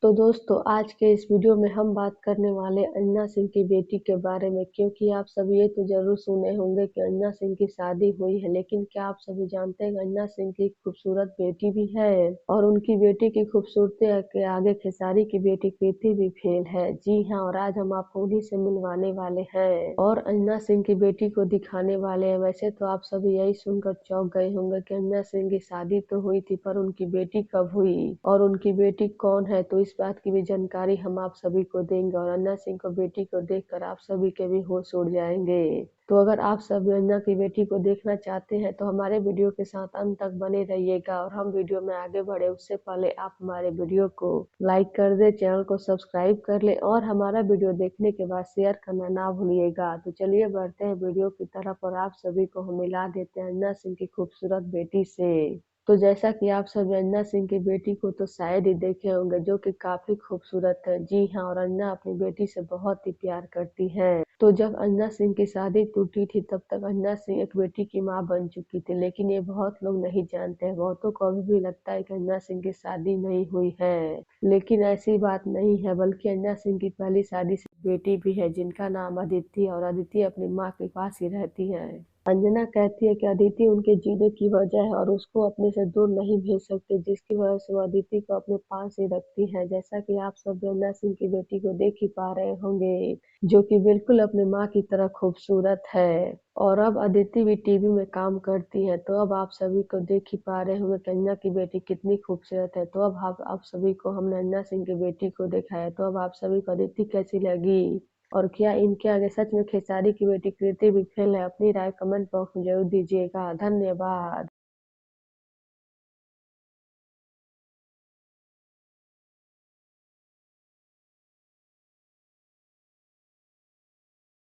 तो दोस्तों आज के इस वीडियो में हम बात करने वाले अंजना सिंह की बेटी के बारे में, क्योंकि आप सब ये तो जरूर सुने होंगे कि अंजना सिंह की शादी हुई है, लेकिन क्या आप सभी जानते हैं कि अंजना सिंह की खूबसूरत बेटी भी है और उनकी बेटी की खूबसूरती के आगे खेसारी की बेटी कृति भी फेल है। जी हाँ, और आज हम आपको उन्हीं से मिलवाने वाले हैं और अंजना सिंह की बेटी को दिखाने वाले हैं। वैसे तो आप सभी यही सुनकर चौंक गए होंगे कि अंजना सिंह की शादी तो हुई थी, पर उनकी बेटी कब हुई और उनकी बेटी कौन है, तो इस बात की भी जानकारी हम आप सभी को देंगे और अंजना सिंह को बेटी को देखकर आप सभी के भी होश उड़ जाएंगे। तो अगर आप सब अंजना की बेटी को देखना चाहते हैं तो हमारे वीडियो के साथ अंत तक बने रहिएगा और हम वीडियो में आगे बढ़े उससे पहले आप हमारे वीडियो को लाइक कर दे, चैनल को सब्सक्राइब कर ले और हमारा वीडियो देखने के बाद शेयर करना ना भूलिएगा। तो चलिए बढ़ते हैं वीडियो की तरफ और आप सभी को हम मिला देते हैं अंजना सिंह की खूबसूरत बेटी से। तो जैसा कि आप सब अंजना सिंह की बेटी को तो शायद ही देखे होंगे, जो कि काफी खूबसूरत है। जी हाँ, और अंजना अपनी बेटी से बहुत ही प्यार करती है। तो जब अंजना सिंह की शादी टूटी थी तब तक अंजना सिंह एक बेटी की मां बन चुकी थी, लेकिन ये बहुत लोग नहीं जानते हैं। बहुतों को अभी भी लगता है कि अंजना सिंह की शादी नहीं हुई है, लेकिन ऐसी बात नहीं है, बल्कि अंजना सिंह की पहली शादी से बेटी भी है जिनका नाम अदिति और अदिति अपनी माँ के पास ही रहती है। अंजना कहती है कि अदिति उनके जीने की वजह है और उसको अपने से दूर नहीं भेज सकते, जिसकी वजह से वो अदिति को अपने पास ही रखती है। जैसा कि आप सब अंजना सिंह की बेटी को देख ही पा रहे होंगे, जो कि बिल्कुल अपनी माँ की तरह खूबसूरत है। और अब अदिति भी टीवी में काम करती है, तो अब आप सभी को देख ही पा रहे होंगे कि अंजना की बेटी कितनी खूबसूरत है। तो अब आप सभी को हमने अंजना सिंह की बेटी को दिखाया, तो अब आप सभी को अदिति कैसी लगी और क्या इनके आगे सच में खेसारी की बेटी कृति भी फेल है? अपनी राय कमेंट बॉक्स में जरूर दीजिएगा। धन्यवाद।